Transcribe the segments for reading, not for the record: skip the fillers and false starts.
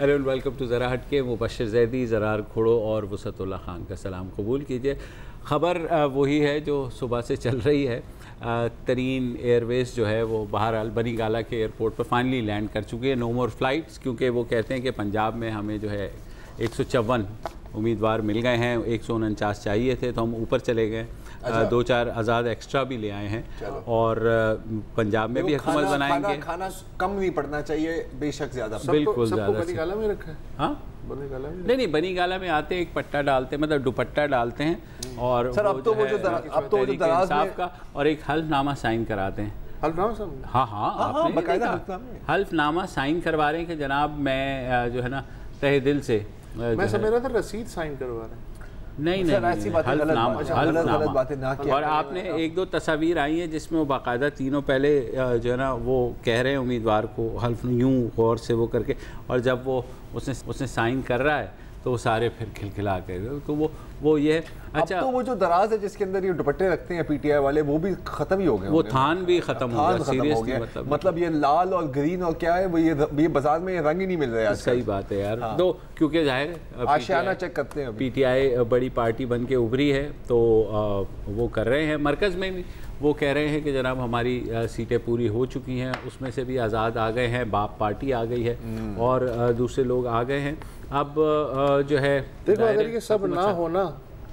अरे welcome to ज़रा हट के। मुबशर ज़ैदी, ज़रार खुड़ो और वसतुल्लाह खान का सलाम कबूल कीजिए। ख़बर वही है जो सुबह से चल रही है। तरीन एयरवेज़ जो है वो बहरहाल बनी गाला के एयरपोर्ट पर फाइनली लैंड कर चुकी है। नो मोर फ्लाइट्स, क्योंकि वो कहते हैं कि पंजाब में हमें जो है 154 उम्मीदवार मिल गए हैं, 149 चाहिए थे तो हम ऊपर चले गए। अच्छा। 2-4 आज़ाद एक्स्ट्रा भी ले आए हैं और पंजाब में भी हुकूमत बनाएंगे। खाना कम नहीं पड़ना चाहिए, बेशक ज़्यादा, बिल्कुल ज़्यादा। बनी गाला में रखा है? हाँ, बनी गाला में नहीं, बनी गाला में आते एक पट्टा डालते, मतलब दुपट्टा डालते हैं और सर अब तो वो जो दराज में का और एक हल्फनामा साइन कराते हैं। हल्फनामा? हाँ, हल्फनामा साइन करवा रहे हैं कि जनाब मैं जो है ना तहे दिल से, मैं समझ रहा था रसीद साइन करवा रहे हैं। नहीं, और आपने एक दो तस्वीर आई हैं जिसमें वो बाकायदा तीनों पहले जो है ना वो कह रहे हैं उम्मीदवार को हल्फ यूँ गौर से वो करके, और जब वो उसने साइन कर रहा है तो वो सारे फिर खिलखिला कर, तो वो ये है। अच्छा, तो वो जो दराज है जिसके अंदर ये दुपट्टे रखते हैं पीटीआई वाले, वो भी खत्म ही हो गए। वो थान भी खत्म हो गया, सीरियसली। मतलब ये लाल और ग्रीन और क्या है वो, ये बाजार में ये रंग ही नहीं मिल रहा है। सही बात है यार। तो क्योंकि जाहिर आशियाना चेक करते हैं, पीटीआई बड़ी पार्टी बन के उभरी है तो वो कर रहे हैं। मरकज़ में भी वो कह रहे हैं कि जनाब हमारी सीटें पूरी हो चुकी हैं, उसमें से भी आज़ाद आ गए हैं, बाप पार्टी आ गई है और दूसरे लोग आ गए हैं। अब जो है देखो, अगर ये सब ना हो ना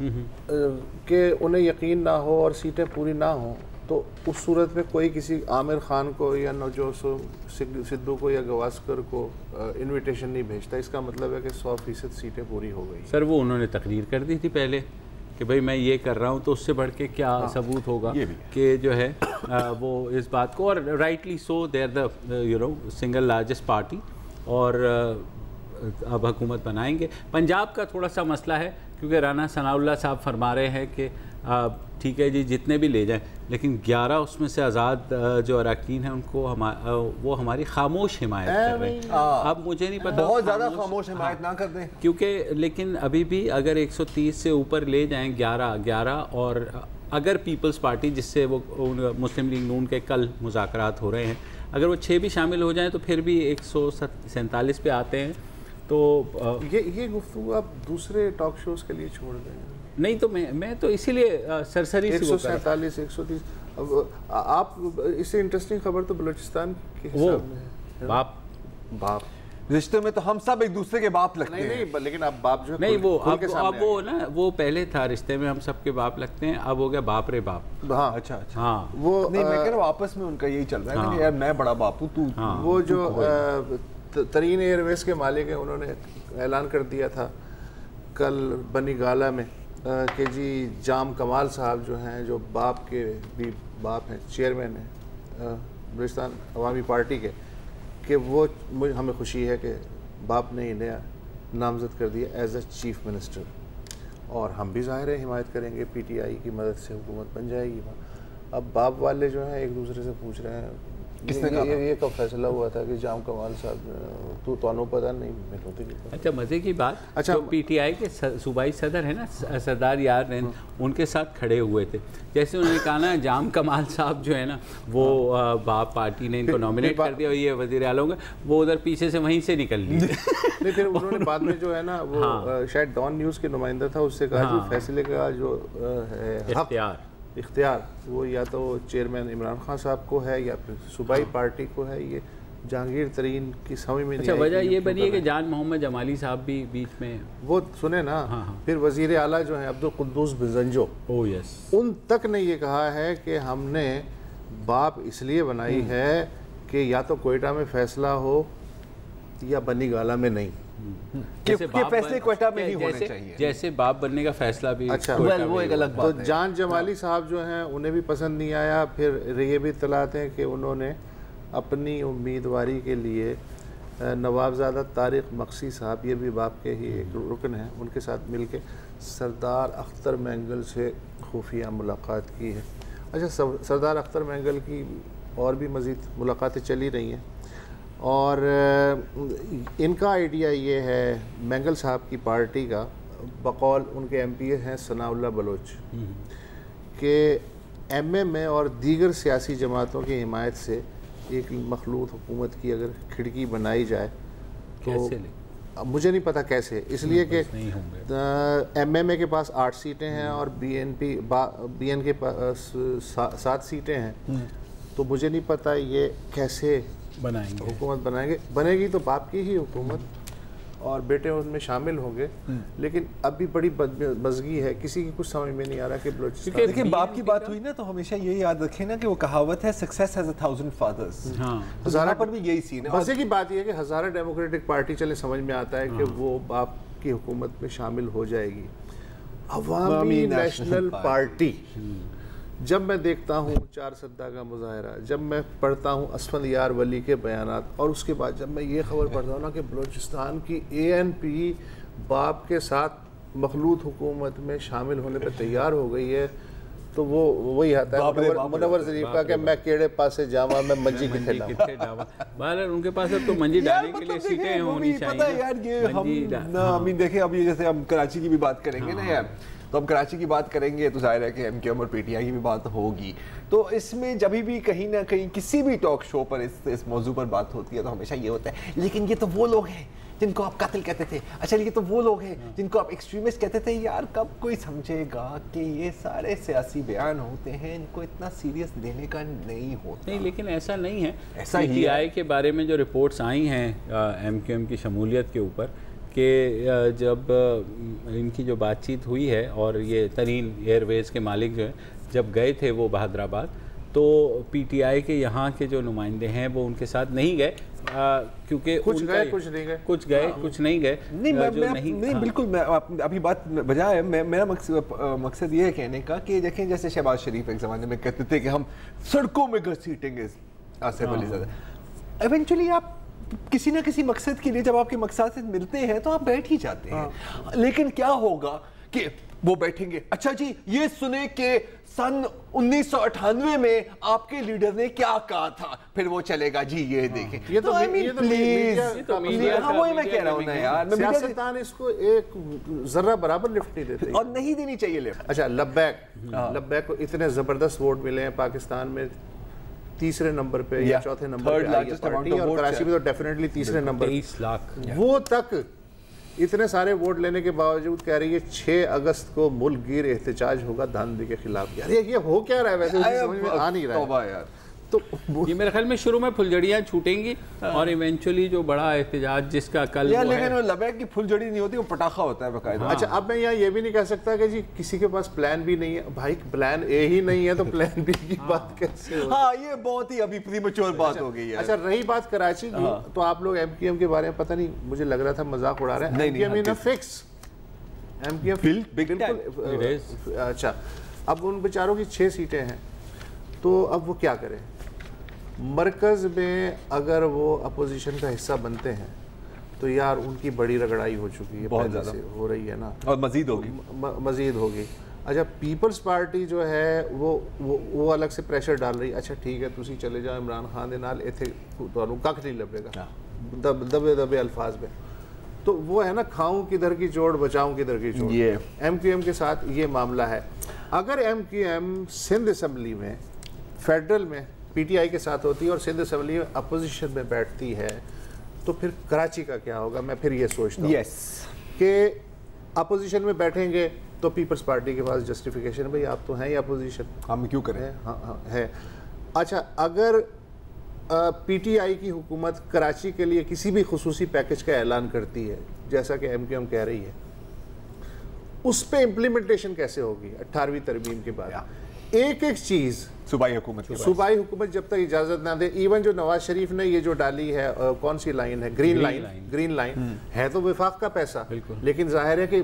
कि उन्हें यकीन ना हो और सीटें पूरी ना हो, तो उस सूरत में कोई किसी आमिर खान को या नवजोश सिद्धू को या गवास्कर को इनविटेशन नहीं भेजता। इसका मतलब है कि 100% सीटें पूरी हो गई। सर वो उन्होंने तकरीर कर दी थी पहले कि भाई मैं ये कर रहा हूँ, तो उससे बढ़ के क्या सबूत होगा कि जो है वो इस बात को, और rightly so, they are the single largest party और अब हुकूमत बनाएंगे। पंजाब का थोड़ा सा मसला है क्योंकि राना सनाउल्लाह साहब फरमा रहे हैं कि ठीक है जी जितने भी ले जाएं, लेकिन 11 उसमें से आज़ाद जो अरकान हैं उनको वो हमारी खामोश हिमायत कर रहे हैं। अब मुझे नहीं पता, बहुत ज़्यादा खामोश हिमायत ना कर दें, क्योंकि लेकिन अभी भी अगर 130 से ऊपर ले जाएं 11 और अगर पीपल्स पार्टी जिससे वो मुस्लिम लीग नून के कल मुज़ाकरात हो रहे हैं, अगर वो 6 भी शामिल हो जाएँ तो फिर भी 147 पे आते हैं। तो ये गुफ्तगू आप दूसरे टॉक शोज़ के लिए छोड़ दें। नहीं तो मैं तो इसीलिए सरसरी 147 130। अब आप इससे इंटरेस्टिंग खबर तो बलूचिस्तान के हिसाब में बाप रिश्ते में तो हम सब एक दूसरे के बाप लगते हैं। नहीं, लेकिन अब बाप जो नहीं वो अब वो ना, वो पहले था रिश्ते में हम सब के बाप लगते हैं, अब हो गया बाप रे बाप। हाँ, अच्छा हाँ, वो नहीं, मैं कह रहा हूँ आपस में उनका यही चल रहा है कि यार मैं बड़ा बाप हूँ, तू। वो जो तरीन एयरवेज़ के मालिक हैं, उन्होंने ऐलान कर दिया था कल बनी गाला में कि जी जाम कमाल साहब जो हैं, जो बाप के भी बाप हैं, चेयरमैन हैं बलूचिस्तान अवामी पार्टी के, कि वो हमें खुशी है कि बाप ने इन्हें नामजद कर दिया एज अ चीफ मिनिस्टर, और हम भी ज़ाहिर है हिमायत करेंगे, पीटीआई की मदद से हुकूमत बन जाएगी। अब बाप वाले जो हैं एक दूसरे से पूछ रहे हैं किसने कहा ये कब फैसला हुआ था कि जाम कमाल साहब तो पता नहीं होती। अच्छा, मज़े की बात, अच्छा तो पीटीआई के सूबाई सदर है ना सरदार यार रैन, उनके साथ खड़े हुए थे। जैसे उन्होंने कहा ना जाम कमाल साहब जो है ना वो बाप पार्टी ने इनको नॉमिनेट कर दिया और ये वज़ीर आला होंगे, वो उधर पीछे से वहीं से निकल लिए। नहीं, फिर उन्होंने बाद में जो है ना वो शायद डॉन न्यूज़ के नुमाइंदा था, उससे कहा जो फैसले का जो इख्तियार वो या तो चेयरमैन इमरान खान साहब को है या फिर सूबाई पार्टी को है। ये जहांगीर तरीन की समझ में नहीं। अच्छा, वजह ये बनी है कि जान मोहम्मद जमाली साहब भी बीच में वो सुने ना। फिर वज़ीर आला जो है अब्दुल कुद्दूस बिजंजो, यस, उन तक ने ये कहा है कि हमने बाप इसलिए बनाई है कि या तो कोयटा में फैसला हो या बनी गाला में नहीं, फैसले कोयटा में ही होने चाहिए। जैसे बाप बनने का फैसला भी, अच्छा वो एक अलग बात है। तो जान जमाली साहब जो हैं उन्हें भी पसंद नहीं आया। फिर ये भी इत्तलात हैं कि उन्होंने अपनी उम्मीदवारी के लिए नवाबजादा तारिक मक्सी साहब, ये भी बाप के ही एक रुकन हैं, उनके साथ मिलके सरदार अख्तर मैंगल से खुफिया मुलाकात की है। अच्छा, सरदार अख्तर मैंगल की और भी मज़ीद मुलाकातें चली रही हैं और इनका आइडिया ये है मैंगल साहब की पार्टी का, बकौल उनके एमपी हैं सनाउल्लाह बलोच, के एमएमए और दीगर सियासी जमातों की हिमायत से एक मखलूत हुकूमत की अगर खिड़की बनाई जाए तो मुझे नहीं पता कैसे, इसलिए कि MMA के पास 8 सीटें हैं और BN के पास 7 सीटें हैं, तो मुझे नहीं पता ये कैसे बनाएंगे, हुकूमत बनाएंगे। बनेगी तो बाप की ही हुकूमत और बेटे उनमें शामिल होंगे, लेकिन अभी बड़ी बदमज़गी है, किसी की कुछ समझ में नहीं आ रहा कि बलूचिस्तान। देखिए बाप की बात हुई ना, तो हमेशा ये याद रखें ना कि वो कहावत है, सक्सेस हैज 1000 फादर्स। हज़ारा पर भी यही सीन है। मजे की बात यह है कि हज़ारा डेमोक्रेटिक पार्टी चले समझ में आता है कि वो बाप की हुकूमत में शामिल हो जाएगी। अवामी नेशनल पार्टी, जब मैं देखता हूँ 4 सद्दा का मुजाहरा, जब मैं पढ़ता हूँ असफंदयार वली के बयानात, और उसके बाद जब मैं ये खबर पढ़ता हूँ ना कि बलूचिस्तान की ANP बाप के साथ मखलूत हुकूमत में शामिल होने पर तैयार हो गई है, तो वो वही आता है मुनव्वर शरीफ का कि मैं केड़े पासे जावा, मैं मंजी किथे डावा। बाहर उनके पास अब तो मंजी डालने के लिए सीटें होनी चाहिए। पता है यार, ये हम देखें, अभी जैसे हम कराची की भी बात करेंगे ना यार, तो हम कराची की बात करेंगे तो जाहिर है कि MQM और PTI की भी बात होगी। तो इसमें जब भी कहीं ना कहीं किसी भी टॉक शो पर इस मौजू पर बात होती है तो हमेशा ये होता है, लेकिन ये तो वो लोग हैं जिनको आप कातिल कहते थे, अच्छा ये तो वो लोग हैं जिनको आप एक्सट्रीमिस्ट कहते थे। यार कब कोई समझेगा कि ये सारे सियासी बयान होते हैं, इनको इतना सीरियस लेने का नहीं होता। नहीं, लेकिन ऐसा नहीं है। ऐसा PTI के बारे में जो रिपोर्ट्स आई हैं MQM की शमूलियत के ऊपर, कि जब इनकी जो बातचीत हुई है और ये तरीन एयरवेज़ के मालिक जो हैं जब गए थे वो बहादराबाद, तो PTI के यहाँ के जो नुमाइंदे हैं वो उनके साथ नहीं गए, क्योंकि कुछ गए कुछ नहीं गए, कुछ गए कुछ नहीं गए। नहीं बिल्कुल, मैं अभी बात बजाय मेरा मकसद ये है कहने का कि देखें, जैसे शहबाज शरीफ एक ज़माने में कहते थे कि हम सड़कों में घसीटेंगे आसिफ अली ज़रदारी। इवेंचुअली आप किसी ना किसी मकसद के लिए जब आपके मकसद से मिलते हैं तो आप बैठ ही जाते हैं। लेकिन क्या होगा कि वो बैठेंगे, अच्छा जी ये सुने कि सन 1998 में आपके लीडर ने क्या कहा था, फिर वो चलेगा जी ये देखें। ये तो प्लीज, हाँ वही मैं कह रहा हूँ ना यार, सियासतदान इसको एक जर्रा बराबर लिफ्ट नहीं देते और नहीं देनी चाहिए लिफ्ट। अच्छा, लब्बैक को इतने जबरदस्त वोट मिले हैं पाकिस्तान में, तीसरे नंबर पे या चौथे नंबर पे आई है पार्टी, और कराची में तो डेफिनेटली तीसरे नंबर। 23 लाख वो तक इतने सारे वोट लेने के बावजूद कह रही है 6 अगस्त को मुल्क गिर एहतजाज होगा धांधली के खिलाफ। यार ये हो क्या रहा है वैसे, समझ में आ नहीं रहा है यार। तो ये मेरे ख्याल में शुरू में फुलझड़ियाँ छूटेंगी और इवेंचुअली जो बड़ा एहतजाज जिसका कल यार, लेकिन वो लबैक की फुलझड़ी नहीं होती, वो पटाखा होता है बकायदा। अच्छा, अब मैं यहाँ ये भी नहीं कह सकता कि जी किसी के पास प्लान भी नहीं है। भाई प्लान A ही नहीं है तो प्लान B की बात कैसे? हाँ, ये बहुत ही अभी प्रीमैच्योर बात हो गई है। अच्छा, रही बात कराची की, तो आप लोग MQM के बारे में पता नहीं, मुझे लग रहा था मजाक उड़ा रहे हैं। MQM इन फिक्स, MQM बिल्कुल। अच्छा, अब उन बेचारों की 6 सीटें हैं, तो अब वो क्या करें? मरकज़ में अगर वो अपोजिशन का हिस्सा बनते हैं तो यार उनकी बड़ी रगड़ाई हो चुकी है, बहुत ज़्यादा हो रही है ना, और मज़ीद होगी, मज़ीद होगी। अच्छा, पीपल्स पार्टी जो है वो अलग से प्रेशर डाल रही है। अच्छा ठीक है, तुसी चले जाओ इमरान खान दे नाल, इत्थे तुहानू कख नहीं लभेगा, दबे दबे अल्फाज में। तो वो है ना, खाऊं किधर की चोट बचाऊं किधर की चोट। ये MQM के साथ ये मामला है। अगर MQM सिंध असम्बली में फेडरल में PTI के साथ होती है और सिंध असम्बली में अपोजिशन में बैठती है, तो फिर कराची का क्या होगा? मैं फिर ये सोचता हूँ कि अपोजिशन में बैठेंगे तो पीपल्स पार्टी के पास जस्टिफिकेशन, भाई आप तो हैं ही अपोजिशन, हम क्यों करें? हाँ है। अच्छा, अगर PTI की हुकूमत कराची के लिए किसी भी खुसूसी पैकेज का ऐलान करती है, जैसा कि MQM कह रही है, उस पर इम्प्लीमेंटेशन कैसे होगी 18वीं तरमीम के बाद? एक एक चीज़ सूबाई हुकूमत जब तक इजाज़त ना दे, इवन जो नवाज शरीफ ने ये जो डाली है, कौन सी लाइन है, ग्रीन लाइन है, तो विफाक का पैसा, लेकिन जाहिर है कि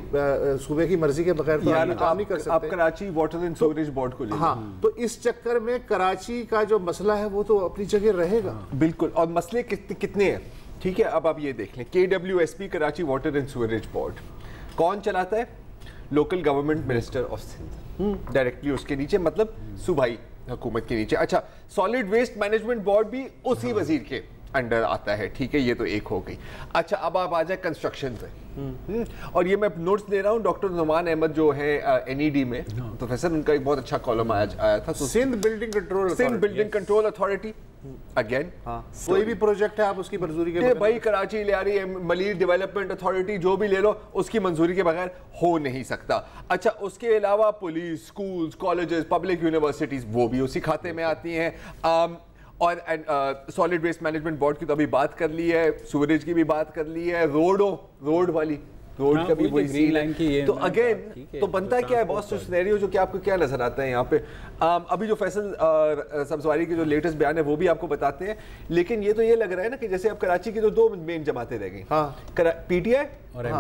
सूबे की मर्जी के बगैर तो काम नहीं कर सकते। आप Karachi water and sewerage board को ले, हाँ, तो इस चक्कर में कराची का जो मसला है वो तो अपनी जगह रहेगा। बिल्कुल, और मसले कितने हैं, ठीक है। अब आप ये देख लें, KWSP Karachi water and sewerage board कौन चलाता है? Local government minister of Sindh, directly उसके नीचे, मतलब सूबाई हुकूमत के नीचे। अच्छा, सॉलिड वेस्ट मैनेजमेंट बोर्ड भी उसी वजीर के अंडर आता है, ठीक है, ये तो एक हो गई। अच्छा, अब आप आ जाए कंस्ट्रक्शन पे। और ये मैं नोट्स दे रहा हूँ, डॉक्टर नुमान अहमद जो है NED में प्रोफेसर, उनका एक बहुत अच्छा कॉलम आया था। तो Sindh building control authority again, कोई भी प्रोजेक्ट है आप उसकी मंजूरी के बगैर, भाई कराची लियारी मलीर डेवलपमेंट अथॉरिटी जो भी ले लो, उसकी मंजूरी के बगैर हो नहीं सकता। अच्छा, उसके अलावा police, schools, colleges, public universities, वो भी उसी खाते में आती हैं। और सॉलिड वेस्ट मैनेजमेंट बोर्ड की तो अभी बात कर ली है, सूरज की भी बात कर ली है, रोड वाली रोड का भी वही ग्रीन लाइन की है। तो अगेन तो बनता क्या है बॉस, सिनेरियो जो कि आपको क्या नजर आता है यहाँ पे। अभी जो फैसल सब्जवारी के जो लेटेस्ट बयान है वो भी आपको बताते हैं, लेकिन ये तो ये लग रहा है ना कि जैसे अब कराची की जो दो मेन जमातें रह गई, PTI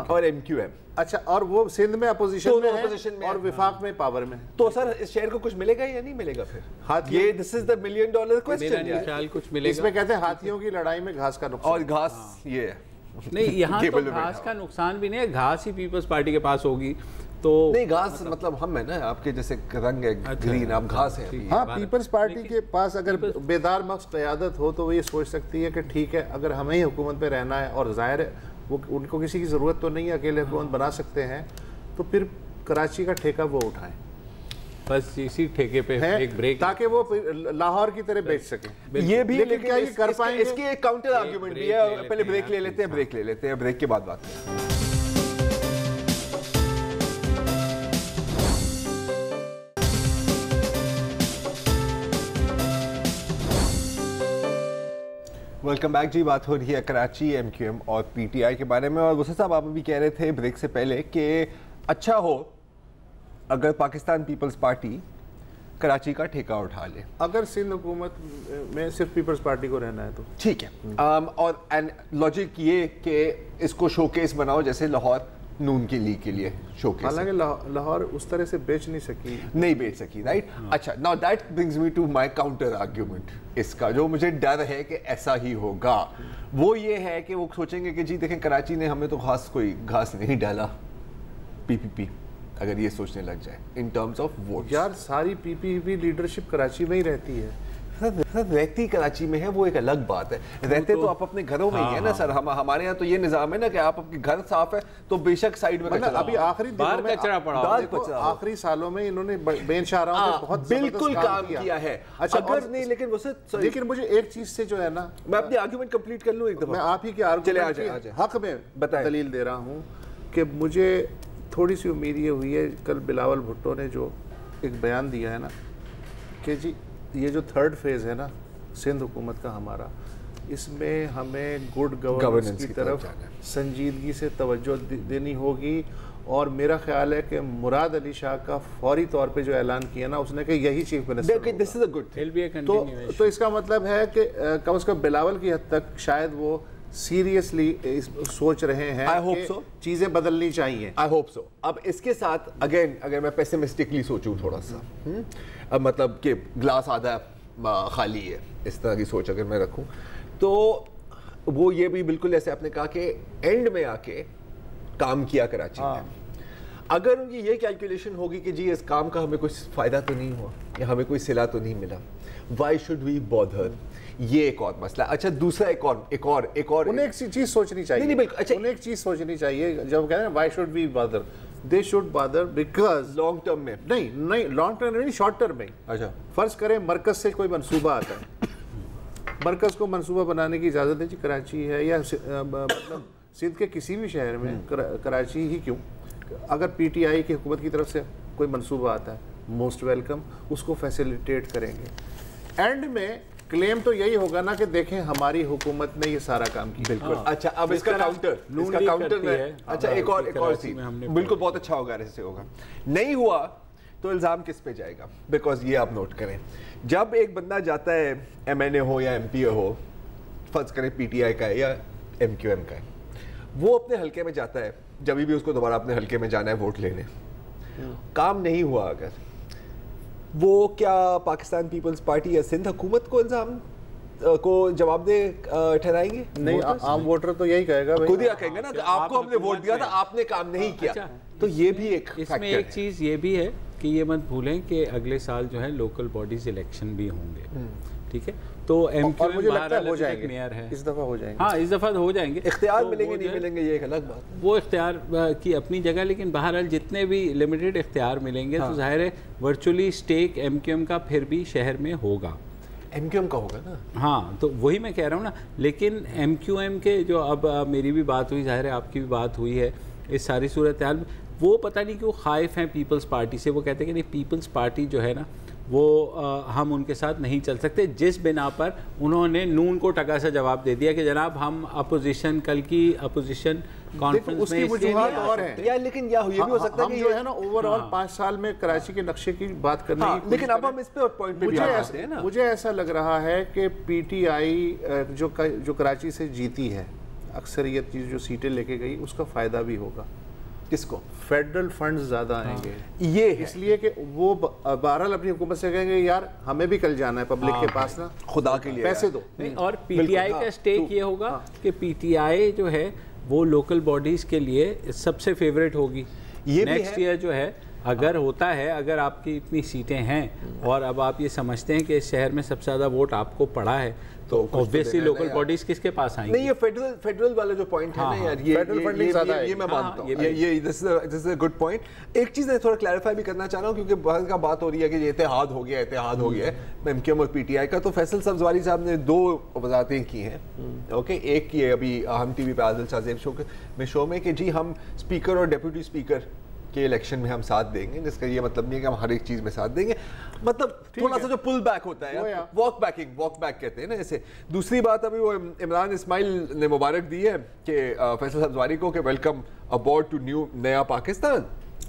और MQM। अच्छा, और वो सिंध में अपोजिशन में और विफाक में पावर में, तो सर इस शहर को कुछ मिलेगा या नहीं मिलेगा फिर? ये this is the $1 million question. कुछ मिलेगा इसमें कहते हैं हाथियों की लड़ाई में घास का नुकसान, और घास ये है नहीं, यहाँ तो घास का नुकसान भी नहीं है, घास ही पीपल्स पार्टी के पास होगी। तो नहीं, घास मतलब हम है ना, आपके जैसे रंग है ग्रीन, आप घास है। हाँ, पीपल्स पार्टी के पास अगर बेदार मख्स क़यादत हो तो वो ये सोच सकती है कि ठीक है, अगर हमें ही हुकूमत पे रहना है, और जाहिर है वो उनको किसी की ज़रूरत तो नहीं है, अकेले हुकूमत बना सकते हैं, तो फिर कराची का ठेका वो उठाएं, बस इसी ठेके पे एक ब्रेक, ताकि वो लाहौर की तरह बेच सके। ये भी, लेकिन क्या ये कर पाएंगे? इसकी एक काउंटर आर्गुमेंट भी है। पहले ब्रेक ले लेते हैं, ब्रेक के बाद बात करते हैं। वेलकम बैक जी। बात हो रही है कराची, MQM और PTI के बारे में। और गुस्सा साहब, आप अभी कह रहे थे ब्रेक से पहले कि अच्छा हो अगर पाकिस्तान पीपल्स पार्टी कराची का ठेका उठा ले, अगर सिंध हुकूमत में सिर्फ पीपल्स पार्टी को रहना है तो ठीक है। और एंड लॉजिक ये कि इसको शोकेस बनाओ, जैसे लाहौर नून की लीग के लिए शोकेस। हालांकि लाहौर उस तरह से बेच नहीं सकी, राइट। अच्छा, now that brings me to my counter argument. इसका जो मुझे डर है कि ऐसा ही होगा, वो ये है कि वो सोचेंगे कि जी देखें, कराची ने हमें तो खास कोई घास नहीं डाला, PPP, अगर ये सोचने लग जाए इन टर्म्स ऑफ वोट। यार, सारी PPP लीडरशिप कराची में ही रहती है। सर रहती कराची में है, वो एक अलग बात है। रहते तो आप अपने घरों में ही है ना सर। हमारे यहाँ तो ये निजाम है ना कि आप अपने घर साफ है तो बेशक साइड में मतलब अभी आखिरी दिनों में कचरा पड़ा, आखिरी सालों में इन्होंने बेनशाराओं पे बहुत बिल्कुल काम किया है। अच्छा, अगर नहीं, लेकिन मुझे एक चीज से जो है ना, मैं अपनी आर्गुमेंट कंप्लीट कर लूं एक दफा। मैं आप ही के आर्गुमेंट के हक में दलील दे रहा हूँ कि मुझे थोड़ी सी उम्मीद ये हुई है, कल बिलावल भुट्टो ने जो एक बयान दिया है ना कि जी ये जो थर्ड फेज़ है ना सिंध हुकूमत का हमारा, इसमें हमें गुड गवर्नेंस की तरफ संजीदगी से तवज्जो देनी होगी। और मेरा ख्याल है कि मुराद अली शाह का फौरी तौर पे जो ऐलान किया ना उसने कि यही chief minister, this is a good thing. तो इसका मतलब है कि कम से कम बिलावल की हद तक शायद वो सीरियसली सोच रहे हैं कि चीजें बदलनी चाहिए। I hope so. अब इसके साथ अगेन अगर मैं पेसिमिस्टिकली सोचूं थोड़ा सा, अब मतलब कि ग्लास आधा खाली है, इस तरह की सोच अगर मैं रखूं, तो वो ये भी बिल्कुल ऐसे आपने कहा कि एंड में आके काम किया कराची में। अगर उनकी ये कैलकुलेशन होगी कि जी इस काम का हमें कुछ फायदा तो नहीं हुआ या हमें कोई सिला तो नहीं मिला, व्हाई शुड वी बॉदर, ये एक और मसला। अच्छा, दूसरा एक और उन्हें एक चीज सोचनी चाहिए। नहीं बिल्कुल, अच्छा उन्हें एक चीज सोचनी चाहिए जब कहते हैं why should we bother, they should bother because long term में नहीं लॉन्ग टर्म नहीं, शॉर्ट टर्म में। अच्छा, फर्ज करें मरकज से कोई मंसूबा आता है, मरकज को मंसूबा बनाने की इजाज़त है जी, कराची है या मतलब सिंध के किसी भी शहर में, कराची ही क्यों, अगर PTI की हुकूमत की तरफ से कोई मंसूबा आता है, मोस्ट वेलकम, उसको फैसिलिटेट करेंगे। एंड में क्लेम तो यही होगा ना कि देखें हमारी हुकूमत ने ये सारा काम किया। बिल्कुल। अच्छा, अब इसका काउंटर में अच्छा एक और चीज बिल्कुल बहुत अच्छा होगा, ऐसे होगा नहीं हुआ तो इल्ज़ाम किस पे जाएगा? बिकॉज ये आप नोट करें, जब एक बंदा जाता है MNA हो या MPA हो, फर्ज करें PTI का है या MQM का है, वो अपने हल्के में जाता है, जब भी उसको दोबारा अपने हल्के में जाना है वोट लेने, काम नहीं हुआ अगर, वो क्या पाकिस्तान पीपल्स पार्टी या सिंध हुकूमत को इल्ज़ाम को जवाबदेह ठहराएंगे? नहीं, आम वोटर तो यही कहेगा, खुद ही कहेगा ना, आपको हमने वोट दिया था, आपने काम नहीं किया। तो ये भी एक इसमें एक चीज़ ये भी है कि ये मत भूलें कि अगले साल जो है लोकल बॉडीज इलेक्शन भी होंगे, ठीक है। तो और मुझे लगता है हो जाएंगे, मेयर है इस दफ़ा हो जाएंगे। हाँ, इस दफ़ा हो जाएंगे। इख्तियार तो मिलेंगे नहीं मिलेंगे ये एक अलग बात है, वो इख्तियार की अपनी जगह, लेकिन बहरहाल जितने भी लिमिटेड इख्तियार मिलेंगे तो जाहिर है वर्चुअली स्टेक MQM का फिर भी शहर में होगा। MQM का होगा ना? हाँ, तो वही मैं कह रहा हूँ ना। लेकिन MQM के जो अब मेरी भी बात हुई, जाहिर है आपकी भी बात हुई है इस सारी सूरत हाल में, वो पता नहीं क्यों खाइफ हैं पीपल्स पार्टी से। वो कहते हैं कि नहीं, पीपल्स पार्टी जो है ना वो हम उनके साथ नहीं चल सकते, जिस बिना पर उन्होंने नून को टका सा जवाब दे दिया कि जनाब हम अपोजिशन, कल की अपोजिशन कॉन्फ्रेंस में वजूहात और हैं या, लेकिन या ये भी हो सकता है कि जो है ना ओवरऑल 5 साल में कराची के नक्शे की बात करने की, लेकिन अब हम इस पे पॉइंट पे भी आते हैं ना। मुझे ऐसा लग रहा है कि PTI जो कराची से जीती है, अक्सरियत की जो सीटें लेके गई, उसका फायदा भी होगा। किसको? फेडरल फंड्स ज्यादा आएंगे, ये इसलिए कि वो बहरहाल अपनी हुकूमत से कहेंगे यार हमें भी कल जाना है पब्लिक के पास ना, खुदा के लिए पैसे दो। और PTI का स्टेक ये होगा कि PTI जो है वो लोकल बॉडीज के लिए सबसे फेवरेट होगी। ये नेक्स्ट ईयर जो है अगर होता है, अगर आपकी इतनी सीटें हैं और अब आप ये समझते हैं कि इस शहर में सबसे ज़्यादा वोट आपको पड़ा है, तो ऑब्वियसली लोकल बॉडीज किसके पास आएंगी? नहीं, ये फेडरल वाला जो पॉइंट है ना यार, ये मैं मानता हूँ, ये this is a good point. एक चीज़ मैं थोड़ा क्लैरिफाई भी करना चाह रहा हूँ, क्योंकि बहुत का बात हो रही है कि ये इत्तेहाद हो गया है MQM और PTI का। तो फैसल सब्जवारी साहब ने 2 वजारतें की हैं, ओके। एक की अभी हम TV पे आदिल शाह शो में कि जी हम स्पीकर और डेप्यूटी स्पीकर के इलेक्शन में हम साथ देंगे, जिसका ये मतलब नहीं है कि हम हर एक चीज में साथ देंगे, मतलब थोड़ा सा जो पुल बैक होता है, वॉक बैक कहते हैं ना ऐसे। दूसरी बात, अभी वो इमरान इस्माइल ने मुबारक दी है कि फैसल सब्जवारी को कि वेलकम अबॉर्ड टू नया पाकिस्तान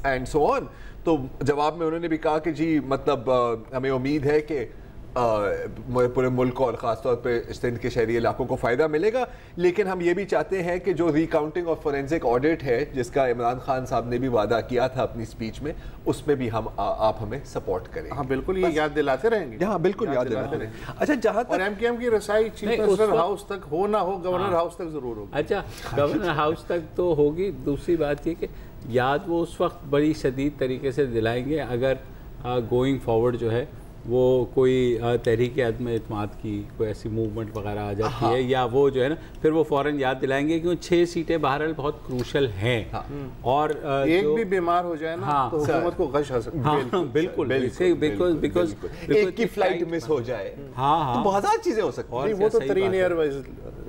एंड सो ऑन। तो जवाब में उन्होंने भी कहा कि जी मतलब हमें उम्मीद है कि पूरे मुल्क और ख़ासतौर पे सिंध के शहरी इलाकों को फ़ायदा मिलेगा, लेकिन हम ये भी चाहते हैं कि जो रिकाउंटिंग और फोरेंसिक ऑडिट है, जिसका इमरान खान साहब ने भी वादा किया था अपनी स्पीच में, उसमें भी हम आप हमें सपोर्ट करें। हाँ बिल्कुल, ये याद दिलाते रहेंगे। हाँ बिल्कुल याद दिलाते रहेंगे। अच्छा, जहाँ तक MQM की रसाई चीफ मिनिस्टर हाउस तक हो ना हो, गवर्नर हाउस तक जरूर होगी। अच्छा, गवर्नर हाउस तक तो होगी। दूसरी बात ये कि याद वो उस वक्त बड़ी शदीद तरीके से दिलाएंगे अगर गोइंग फॉरवर्ड जो है वो कोई तहरीक अदम एतमाद की कोई ऐसी मूवमेंट वगैरह आ जाती है, या वो जो है ना फिर वो फ़ौरन याद दिलाएंगे, क्योंकि 6 सीटें बहरहाल बहुत क्रूशल हैं। और एक भी बीमार हो जाए ना तो हुकूमत को गश आ सकती है। बिल्कुल, बिकॉज़ एक की फ्लाइट मिस हो जाए, तो बहुत सारी चीजें हो सकती हैं। वो तो तरीन एयरवेज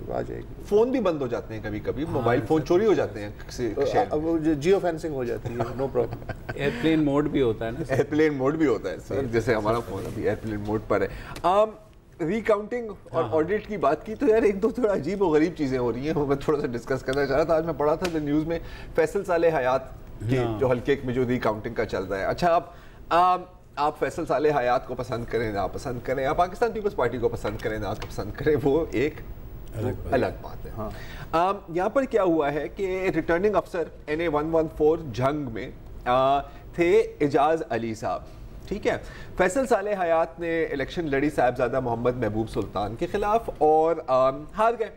आ जाएगी। फोन भी बंद हो जाते हैं कभी कभी, मोबाइल फोन चोरी हो जाते हैं, जियो फेंसिंग हो जाती है, नो प्रॉब्लम। एयरप्लेन मोड भी होता है ना, एयरप्लेन मोड भी होता है सर, जैसे हमारा फोन अभी एयरप्लेन मोड पर है। रिकाउंटिंग और ऑडिट की बात की तो यार एक दो थोड़ा अजीब और गरीब चीज़ें हो रही हैं, वो मैं थोड़ा सा डिस्कस करना चाह रहा था। आज मैं पढ़ा था न्यूज़ में फैसल साले हयात के जो हल्के में जो रिकाउंटिंग का चल रहा है। अच्छा, आप फैसल साले हयात को पसंद करें ना पसंद करें, आप पाकिस्तान पीपल्स पार्टी को पसंद करें ना पसंद करें, वो एक अलग बात है। हाँ। यहाँ पर क्या हुआ है कि रिटर्निंग अफसर NA 114 जंग में थे एजाज अली साहब, ठीक है। फैसल साले हयात ने इलेक्शन लड़ी साहिबजादा मोहम्मद महबूब सुल्तान के खिलाफ और हार गए।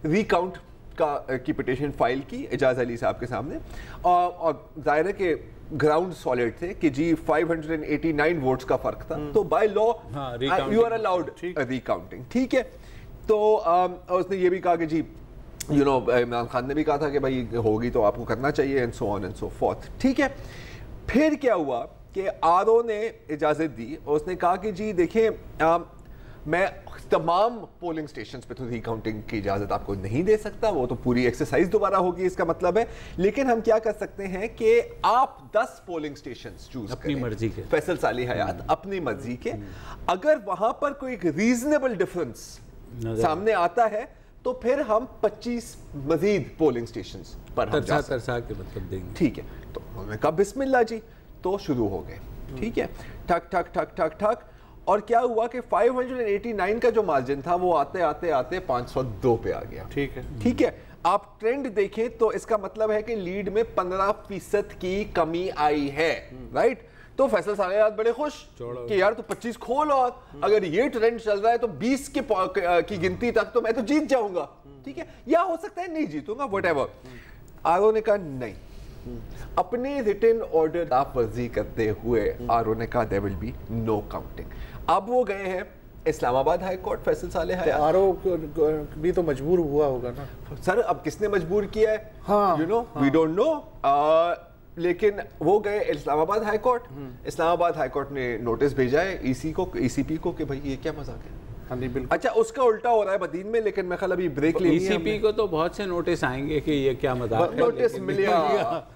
रिकाउंट की पिटीशन फाइल की एजाज अली साहब के सामने, और जाहिर है कि ग्राउंड सॉलिड थे कि जी 589 वोट्स का फर्क था, तो by law you are allowed recounting, ठीक है। तो उसने ये भी कहा कि जी इमरान खान ने भी कहा था कि भाई होगी तो आपको करना चाहिए, and so on and so fourth, ठीक है। फिर क्या हुआ कि RO ने इजाज़त दी और उसने कहा कि जी देखिए मैं तमाम पोलिंग स्टेशंस पे तो रिकाउंटिंग की इजाज़त आपको नहीं दे सकता, वो तो पूरी एक्सरसाइज दोबारा होगी, इसका मतलब है। लेकिन हम क्या कर सकते हैं कि आप 10 पोलिंग स्टेशंस चूज अपनी मर्जी के, फैसल साले हयात अपनी मर्जी के, अगर वहां पर कोई रीजनेबल डिफरेंस सामने आता है तो फिर हम 25 मजीद पोलिंग स्टेशंस पर हम जा तरसा के मतलब देंगे, ठीक है। तो उन्होंने कहा बिस्मिल्लाह जी, तो शुरू हो गए, ठीक है, ठक ठक ठक ठक ठक। और क्या हुआ कि 589 का जो मार्जिन था वो आते आते आते 502 पे आ गया, ठीक है, ठीक है। आप ट्रेंड देखें तो इसका मतलब है कि लीड में 15% की कमी आई है, राइट। तो फैसल साले बड़े खुश कि यार तो 25 खोल, और अगर ये ट्रेंड चल रहा है तो 20 की गिनती तक तो मैं तो जीत जाऊंगा, ठीक है, या हो सकता है नहीं जीतूंगा, व्हाटएवर। RO ने कहा नहीं, अपने रिटन ऑर्डर आप वर्जी करते हुए आरओ ने कहा there will be no counting. अब वो गए हैं Islamabad high court, Faisal Saleh Hayat. RO भी तो मजबूर हुआ होगा ना सर, अब किसने मजबूर किया है, हाँ, you know we don't know, लेकिन वो गए Islamabad high court. Islamabad high court ने नोटिस भेजा है ईसीपी को कि भाई ये क्या मजाक है। हाँ नहीं बिल्कुल। अच्छा, उसका उल्टा हो रहा है बदीन में, लेकिन मैं ख्याल अभी ब्रेक लेनी है। ईसीपी को तो बहुत से नोटिस आएंगे कि ये क्या मजाक है, नोटिस मिलिया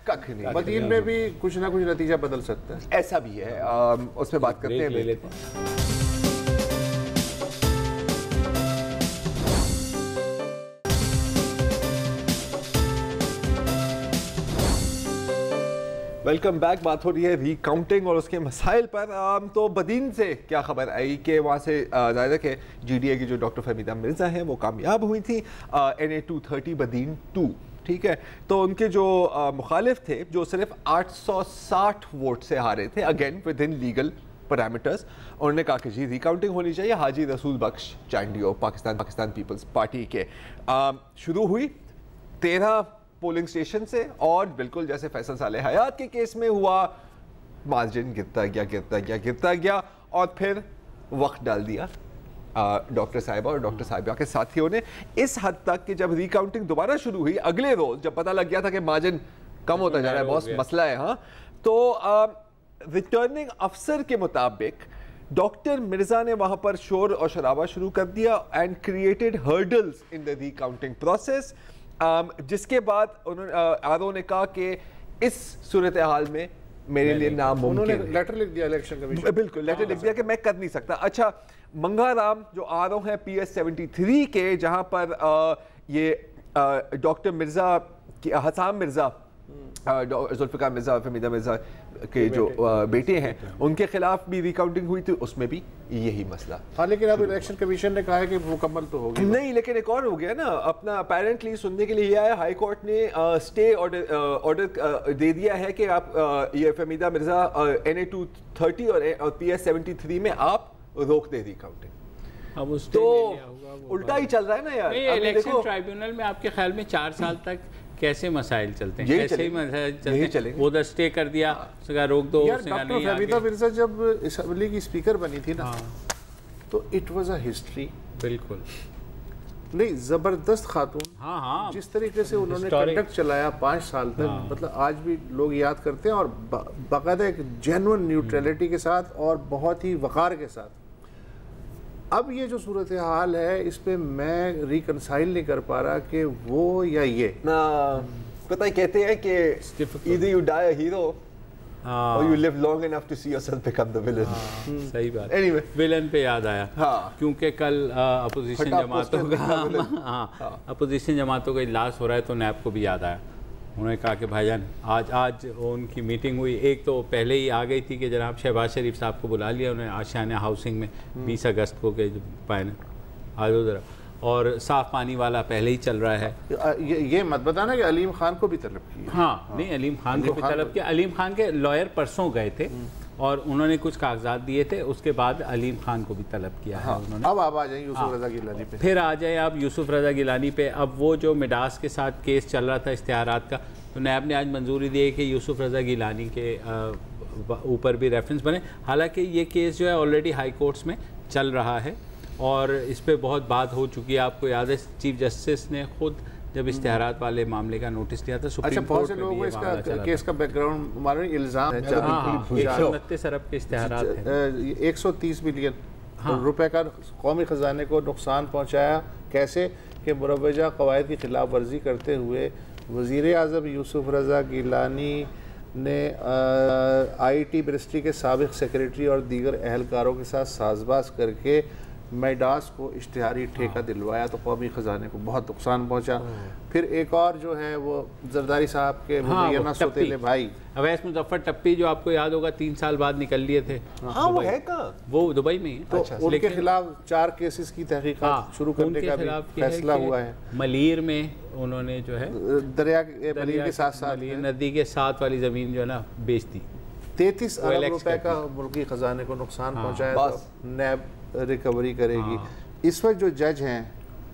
कख नहीं, बदीन में भी कुछ ना कुछ नतीजा बदल सकता है, ऐसा भी है। उसमें बात करते हैं, ले लेते हैं। Welcome back. बात हो रही है रिकाउंटिंग और उसके मसाइल पर। तो बदीन से क्या खबर आई कि वहाँ से जाहिर है कि जीडीए की जो डॉक्टर फहमीदा मिर्ज़ा हैं वो कामयाब हुई थी NA 230 बदीन 2, ठीक है। तो उनके जो मुखालिफ थे, जो सिर्फ 860 वोट से हारे थे, again with in legal parameters, उन्होंने कहा कि जी रिकाउंटिंग होनी चाहिए। हाजी रसूल बख्श चांडियो पाकिस्तान पीपल्स पार्टी के शुरू हुई 13 पोलिंग स्टेशन से, और बिल्कुल जैसे फैसल सालेह हयात के केस में हुआ, मार्जिन गिरता गया और फिर वक्त डाल दिया डॉक्टर साहिबा और डॉक्टर साहिबा के साथियों ने, इस हद तक कि जब रिकाउंटिंग दोबारा शुरू हुई अगले रोज, जब पता लग गया था कि मार्जिन कम होता जा रहा है, बहुत मसला है, हाँ, तो रिटर्निंग अफसर के मुताबिक डॉक्टर मिर्जा ने वहां पर शोर और शराबा शुरू कर दिया and created hurdles in the recounting process, जिसके बाद आरओ ने कहा कि इस सूरत हाल में मेरे लिए नामुमकिन है। उन्होंने लेटर लिख दिया इलेक्शन कमीशन, बिल्कुल लेटर लिख दिया कि मैं कर नहीं सकता। अच्छा, मंगाराम जो आरओ है PS 73 के, जहां पर ये डॉक्टर मिर्जा हसाम मिर्जा, जुल्फिकार मिर्जा, फहमीदा मिर्जा के जो बेटे हैं, उनके खिलाफ भी रिकाउंटिंग हुई थी, उसमें भी यही मसला। हाँ, लेकिन अब इलेक्शन कमीशन ने कहा है कि मुकम्मल तो होगी नहीं, लेकिन एक और हो गया ना, अपना अपेरेंटली सुनने के लिए ये आया, हाई कोर्ट ने स्टे ऑर्डर दे दिया है कि आप ये फहमीदा मिर्जा NA 230 और PS 73 में आप रोक दे रिकाउंटिंग। अब उस तो उल्टा ही चल रहा है ना यार। इलेक्शन ट्राइब्यूनल में आपके ख्याल में 4 साल तक कैसे मसाइल चलते हैं? कैसे ही मसाइल चलते हैं? वो उधर स्टे कर दिया, उसका रोक दो। यार डॉक्टर फहमीदा मिर्जा जब असेंबली की स्पीकर बनी थी ना, तो इट वाज अ हिस्ट्री। बिल्कुल नहीं, जबरदस्त खातून। हाँ, जिस तरीके से उन्होंने कंडक्ट चलाया 5 साल तक, मतलब आज भी लोग याद करते हैं, और बाकायदा एक जेन्युइन न्यूट्रलिटी के साथ और बहुत ही वक़ार के साथ। अब ये जो सूरत हाल है, इस पे मैं रिकंसाइल नहीं कर पा रहा कि वो या ये ना, पता है कहते हैं कि either you die a hero or you live long enough to see yourself become the villain। सही बात। Anyway, विलन पे याद आया, हाँ, क्योंकि कल अपोजिशन जमातों का अपोजिशन जमातों का इजलास हो रहा है, तो नैब को भी याद आया। उन्होंने कहा कि भाईजान आज उनकी मीटिंग हुई, एक तो पहले ही आ गई थी कि जनाब शहबाज शरीफ साहब को बुला लिया उन्होंने आशियाना हाउसिंग में 20 अगस्त को के पाए आज उधर, और साफ पानी वाला पहले ही चल रहा है। ये मत बताना कि अलीम खान को भी तलब किया। हाँ, नहीं, अलीम खान को भी तलब किया। अलीम खान के लॉयर परसों गए थे और उन्होंने कुछ कागजात दिए थे, उसके बाद अलीम खान को भी तलब किया है उन्होंने। अब आप आ जाएं यूसुफ रज़ा गिलानी पे। फिर आ जाए आप यूसुफ रज़ा गिलानी पे। अब वो जो मिडास के साथ केस चल रहा था इश्तिहारात का, तो नैब ने आज मंजूरी दी है कि यूसुफ रज़ा गिलानी के ऊपर भी रेफरेंस बने। हालांकि ये केस जो है ऑलरेडी हाई कोर्ट्स में चल रहा है और इस पर बहुत बात हो चुकी है। आपको याद है चीफ जस्टिस ने खुद जब इश्तिहारात वाले मामले का नोटिस दिया था सुप्रीम कोर्ट में, बहुत से लोगों को इसका केस का बैकग्राउंड हमारे इल्ज़ाम है। 129 अरब के इश्तिहारात हैं, 130 बिलियन रुपए का कौमी ख़जाने को नुकसान पहुँचाया। कैसे कि मुरवजा क़वायद की खिलाफ वर्जी करते हुए वज़ीर आज़म यूसुफ रज़ा गिलानी ने IT मिनिस्ट्री के साबिक़ सेक्रेटरी और दीगर अहलकारों के साथ साजबाज करके मैडास को इश्तिहारी ठेका दिलवाया, तो कौमी ख़जाने को बहुत नुकसान पहुंचा। फिर एक और जो है वो जरदारी साहब के मुबैना सौतेले भाई अवैस मुजफ्फर टप्पी, जो आपको याद होगा 3 साल बाद निकल लिए थे। हाँ, वो है कहाँ? वो दुबई में है। तो उनके खिलाफ 4 केसेस की तहकीकात शुरू करने का भी फैसला हुआ है। मलीर में उन्होंने जो है दरिया मलीर के साथ नदी के साथ वाली ज़मीन जो है ना बेच दी। 33 अरब रुपए का मुल्की ख़जाने को नुकसान पहुँचाया। नैब रिकवरी करेगी। इस वक्त जो जज हैं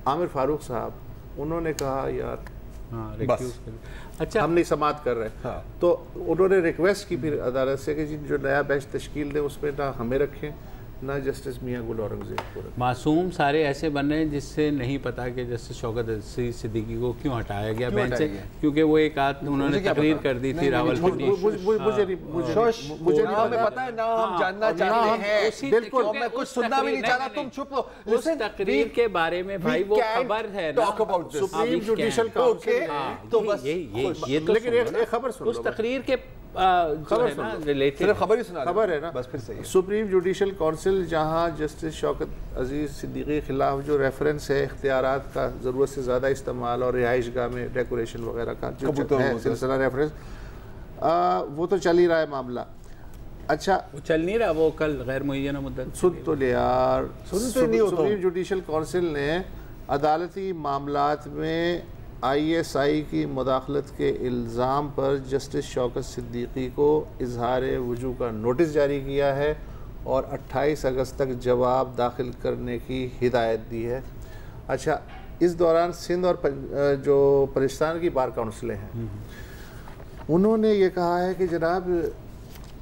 आमिर फारूक साहब, उन्होंने कहा यार अच्छा हम नहीं समाअत कर रहे। हाँ। तो उन्होंने रिक्वेस्ट की फिर अदालत से कि जी जो नया बेंच तश्कील दे उसमें ना हमें रखें ना जस्टिस मियां गुल औरंगजेब को रखें। मासूम सारे ऐसे बन रहे हैं जिससे नहीं पता कि जस्टिस शौकत अली सिद्दीकी को क्यों हटाया गया बेंच से, क्योंकि वो एक आध उन्होंने तकरीर कर दी थी रावलपिंडी। मुझे पता है ना, हम जानना चाहते हैं। बिल्कुल, मैं कुछ सुनना भी नहीं चाह रहा, तुम चुप रहो। उस तकरीर के बारे में भाई वो खबर है ना, सुप्रीम जुडिशल काउंसिल, तो बस ये तो लेकिन एक खबर सुन लो, उस तकरीर के खबर है ना, बस फिर सही। सुप्रीम जुडिशल काउंसिल जहां जस्टिस शौकत अजीज सिद्दीकी के खिलाफ जो रेफरेंस है इख्तियारात का ज़रूरत से ज़्यादा इस्तेमाल और रिहाइश गाह में डेकोरेशन वगैरह का जो है सिलसिला रेफरेंस, वो तो चल ही रहा है मामला। अच्छा वो चल नहीं रहा, वो कल गैर मुअय्यना मुद्दत सुन तो ले यार, सुप्रीम जुडिशल काउंसिल ने अदालती मामलात में ISI की मुदाखलत के इल्ज़ाम पर जस्टिस शौकत सिद्दीकी को इजहार वजू का नोटिस जारी किया है और 28 अगस्त तक जवाब दाखिल करने की हिदायत दी है। अच्छा, इस दौरान सिंध और जो बलूचिस्तान की बार काउंसिलें हैं उन्होंने ये कहा है कि जनाब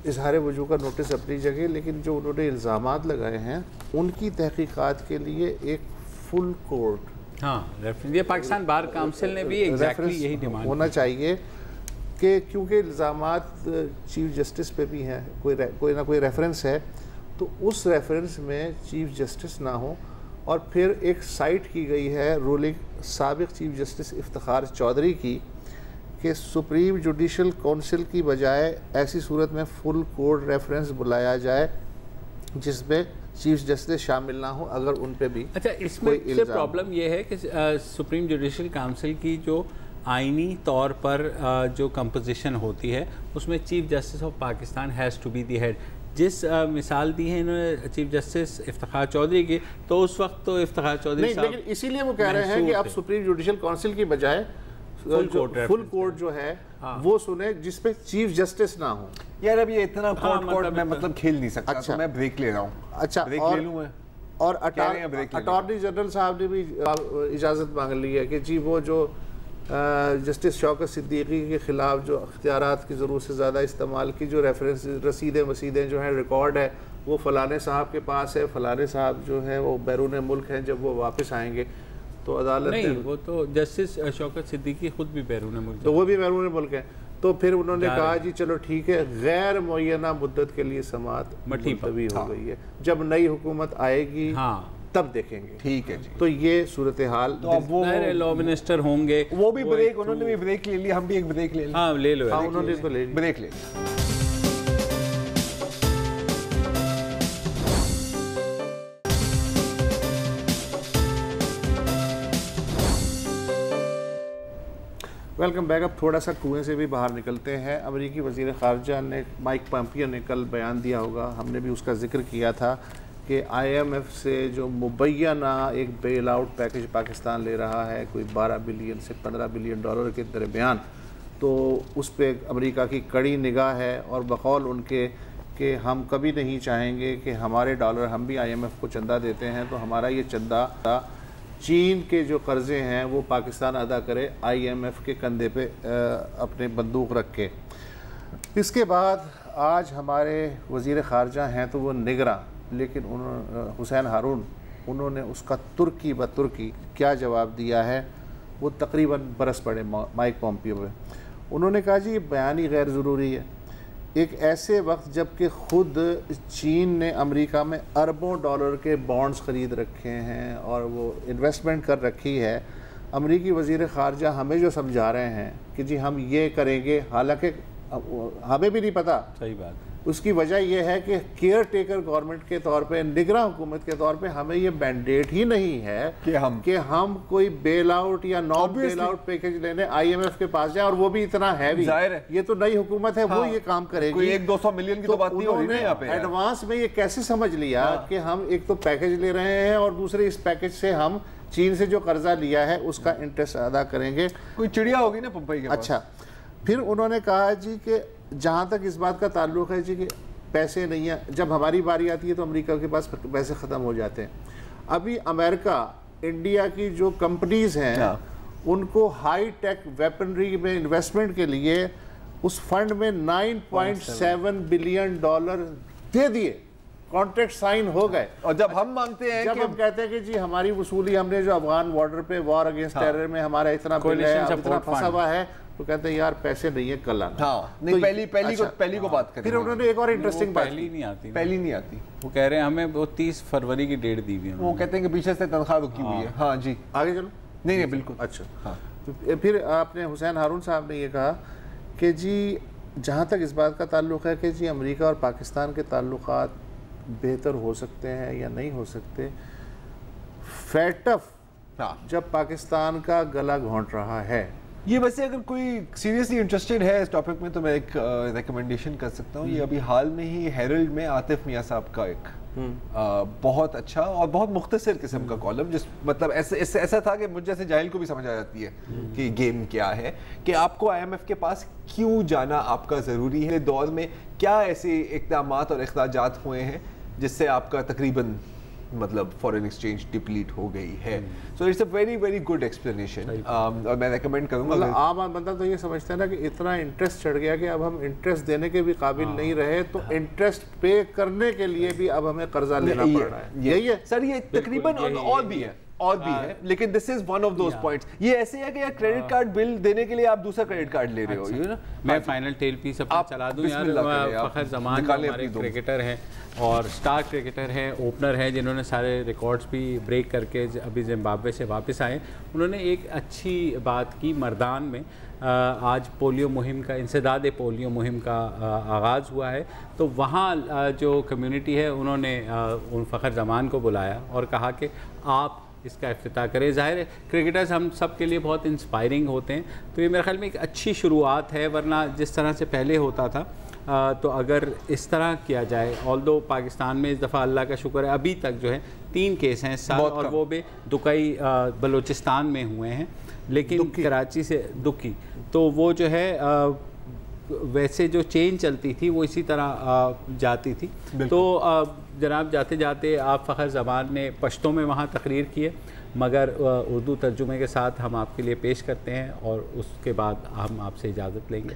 इजहार वजू का नोटिस अपनी जगह, लेकिन जो उन्होंने इल्ज़ामात लगाए हैं उनकी तहकीकात के लिए एक फुल कोर्ट, हाँ, ये पाकिस्तान बार काउंसिल ने भी एग्जैक्टली यही डिमांड होना चाहिए कि क्योंकि इल्ज़ामात चीफ जस्टिस पे भी हैं, कोई ना कोई रेफरेंस है, तो उस रेफरेंस में चीफ जस्टिस ना हो। और फिर एक साइट की गई है रूलिंग साबिक चीफ जस्टिस इफ्तिखार चौधरी की कि सुप्रीम जुडिशल काउंसिल की बजाय ऐसी सूरत में फुल कोर्ट रेफरेंस बुलाया जाए जिसमें चीफ जस्टिस शामिल ना हो अगर उन पे भी। अच्छा, इसमें से प्रॉब्लम ये है कि सुप्रीम जुडिशल काउंसिल की जो आइनी तौर पर जो कंपोजिशन होती है उसमें chief justice of Pakistan has to be the head. जिस मिसाल दी है इन्होंने चीफ जस्टिस इफ्तिखार चौधरी की, तो उस वक्त तो इफ्तिखार चौधरी साहब, लेकिन इसीलिए वो कह रहे हैं कि अब सुप्रीम जुडिशल काउंसिल की बजाय फुल कोर्ट जो है वो सुने जिसपे चीफ जस्टिस ना हो। यार अब ये इतना कोर्ट में मतलब खेल नहीं सकता। अच्छा, तो मैं ब्रेक ले रहा हूँ। अच्छा, ब्रेक ले लूँ मैं। और अटॉर्नी जनरल साहब ने भी इजाज़त मांग ली है कि जी वो जो जस्टिस शौकत सिद्दीकी के ख़िलाफ़ जो अख्तियारात की ज़रूरत से ज़्यादा इस्तेमाल की जो रेफरेंस रसीदें जो हैं रिकॉर्ड है वो फ़लाने साहब के पास है, फ़लाने साहब जो है वो बैरून मुल्क हैं, जब वो वापस आएंगे तो अदालत नहीं, वो तो जस्टिस शौकत सिद्दीकी खुद भी बैरून मुल्क, तो वो भी बैरून मुल्क है। तो फिर उन्होंने कहा जी चलो ठीक है, गैर मुअय्यना मुद्दत के लिए समाअत मुलतवी हो गई है, जब नई हुकूमत आएगी तब देखेंगे। ठीक है जी। तो ये सूरत हाल, तो अब वो लॉ मिनिस्टर होंगे, वो भी ब्रेक, उन्होंने भी ब्रेक ले लिया, हम भी एक ब्रेक ले लें। हाँ ले लो, उन्होंने तो ले ब्रेक ले लिया। Welcome back. अब थोड़ा सा कुएं से भी बाहर निकलते हैं। अमेरिकी वज़ीर ख़ारजा ने माइक पॉम्पियो ने कल बयान दिया होगा, हमने भी उसका जिक्र किया था कि IMF से जो मुबैना एक बेल आउट पैकेज पाकिस्तान ले रहा है कोई 12 बिलियन से 15 बिलियन डॉलर के दरमियान, तो उस पर अमेरिका की कड़ी निगाह है और बकौल उनके कि हम कभी नहीं चाहेंगे कि हमारे डॉलर, हम भी IMF को चंदा देते हैं तो हमारा ये चंदा चीन के जो कर्ज़े हैं वो पाकिस्तान अदा करे IMF के कंधे पे अपने बंदूक रख के। इसके बाद आज हमारे वज़ीर ख़ारजा हैं तो वो निगरां, लेकिन उन्होंने हुसैन हारून, उन्होंने उसका तुर्की ब तुर्की क्या जवाब दिया है वो तकरीबन बरस पड़े माइक पॉम्पियो पे। उन्होंने कहा जी ये बयान ही गैर ज़रूरी है, एक ऐसे वक्त जबकि ख़ुद चीन ने अमेरिका में अरबों डॉलर के बॉन्ड्स ख़रीद रखे हैं और वो इन्वेस्टमेंट कर रखी है। अमेरिकी वज़ीर ख़ारजा हमें जो समझा रहे हैं कि जी हम ये करेंगे, हालांकि हमें भी नहीं पता। सही बात। उसकी वजह यह है कि केयर टेकर गवर्नमेंट के तौर पे, निगरां हुकूमत के तौर पे हमें ये मैंडेट ही नहीं है कि हम कोई बेल आउट या नॉन बेल आउट पैकेज लेने IMF के पास जाए, और वो भी इतना हैवी। ये तो नई हुकूमत है, वो ये काम करेगी। कोई 100-200 मिलियन की तो बात नहीं हो रही है यहाँ पे। एडवांस में ये कैसे समझ लिया कि हम एक तो पैकेज ले रहे हैं और दूसरे इस पैकेज से हम चीन से जो कर्जा लिया है उसका इंटरेस्ट अदा करेंगे। कोई चिड़िया होगी ना पंपई के पास। अच्छा, फिर उन्होंने कहा जी कि जहाँ तक इस बात का ताल्लुक़ है जी कि पैसे नहीं है, जब हमारी बारी आती है तो अमेरिका के पास पैसे ख़त्म हो जाते हैं। अभी अमेरिका, इंडिया की जो कंपनीज़ हैं उनको हाई टेक वेपनरी में इन्वेस्टमेंट के लिए उस फंड में 9.7 बिलियन डॉलर दे दिए, कॉन्ट्रैक्ट साइन हो गए। और जब हम मांगते हैं, जब हम कहते हैं कि जी हमारी वसूली, हमने जो अफगान बॉर्डर पे वॉर अगेंस्ट टेरर में हमारा इतना बिल है, इतना फंसा हुआ है, तो कहते हैं यार पैसे नहीं है, कल आना। नहीं, तो पहली को बात करें। फिर उन्होंने एक और इंटरेस्टिंग बात, पहली नहीं आती, वो कह रहे हैं हमें वो 30 फरवरी की डेट दी हुई है, वो कहते हैं कि पीछे से तनख्वाह रुकी हुई है। हाँ जी, आगे चलो। नहीं बिल्कुल। अच्छा, हाँ, तो फिर आपने हुसैन हारून साहब ने ये कहा कि जी जहाँ तक इस बात का ताल्लुक़ है कि जी अमेरिका और पाकिस्तान के ताल्लुक़ात बेहतर हो सकते हैं या नहीं हो सकते, फैटफ जब पाकिस्तान का गला घोंट रहा है। ये वैसे अगर कोई सीरियसली इंटरेस्टेड है इस टॉपिक में तो मैं एक रिकमेंडेशन कर सकता हूँ। ये अभी हाल में ही हेरल्ड में आतिफ मियाँ साहब का एक बहुत अच्छा और बहुत मुख्तसर किस्म का कॉलम, जिस मतलब ऐसा था कि मुझ जैसे जाहिल को भी समझ आ जाती है कि गेम क्या है, कि आपको IMF के पास क्यों जाना आपका ज़रूरी है, दौर में क्या ऐसे इक़दामात और इख़राजात हुए हैं जिससे आपका तकरीबन मतलब फॉरेन एक्सचेंज डिप्लीट हो गई है। So it's a very good explanation और मैं रेकमेंड करूंगा। मतलब आम बंदा तो ये समझते हैं ना कि इतना इंटरेस्ट चढ़ गया कि अब हम इंटरेस्ट देने के भी काबिल नहीं रहे, तो इंटरेस्ट पे करने के लिए भी अब हमें कर्जा लेना पड़ रहा है। यही है सर, ये तकरीबन और भी है लेकिन this is one of those points. ये ऐसे है कि यार क्रेडिट कार्ड बिल देने के लिए आप दूसरा क्रेडिट कार्ड ले रहे हो, यू नो। मैं फाइनल टेल पीस अपना चला दूं यार। फखर जमान हमारे क्रिकेटर हैं और स्टार क्रिकेटर हैं, ओपनर हैं, जिन्होंने सारे रिकॉर्ड्स भी ब्रेक करके अभी जिम्बाब्वे से वापस आए। उन्होंने एक अच्छी बात की मर्दान में। आज पोलियो मुहिम का, इंसदाद पोलियो मुहिम का आगाज़ हुआ है, तो वहाँ जो कम्युनिटी है उन्होंने उन फ़खर जमान को बुलाया और कहा कि आप इसका इफ्तिताह करें। ज़ाहिर है क्रिकेटर्स हम सब के लिए बहुत इंस्पायरिंग होते हैं, तो ये मेरे ख्याल में एक अच्छी शुरुआत है। वरना जिस तरह से पहले होता था तो अगर इस तरह किया जाए, ऑल्दो पाकिस्तान में इस दफ़ा अल्लाह का शुक्र है अभी तक जो है 3 केस हैं इस साल, और वो भी दुकई बलूचिस्तान में हुए हैं, लेकिन कराची से दुखी, तो वो जो है वैसे जो चेन चलती थी वो इसी तरह जाती थी। तो जनाब जाते जाते आप फ़खर ज़मान ने पश्तो में वहाँ तकरीर किए, मगर उर्दू तर्जुमे के साथ हम आपके लिए पेश करते हैं और उसके बाद हम आपसे इजाज़त लेंगे।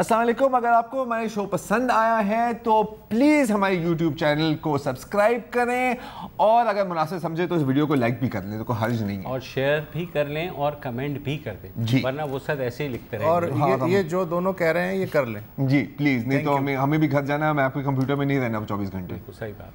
अस्सलाम वालेकुम। अगर आपको हमारे शो पसंद आया है तो प्लीज़ हमारे YouTube चैनल को सब्सक्राइब करें और अगर मुनासिब समझे तो इस वीडियो को लाइक भी कर लें, तो कोई हर्ज नहीं है, और शेयर भी कर लें और कमेंट भी कर दें जी, वरना वो सब ऐसे ही लिखते रहेंगे। और ये जो दोनों कह रहे हैं ये कर लें जी प्लीज़, नहीं तो हमें भी घर जाना है, मैं आपके कंप्यूटर में नहीं रहना 24 घंटे। सही बात।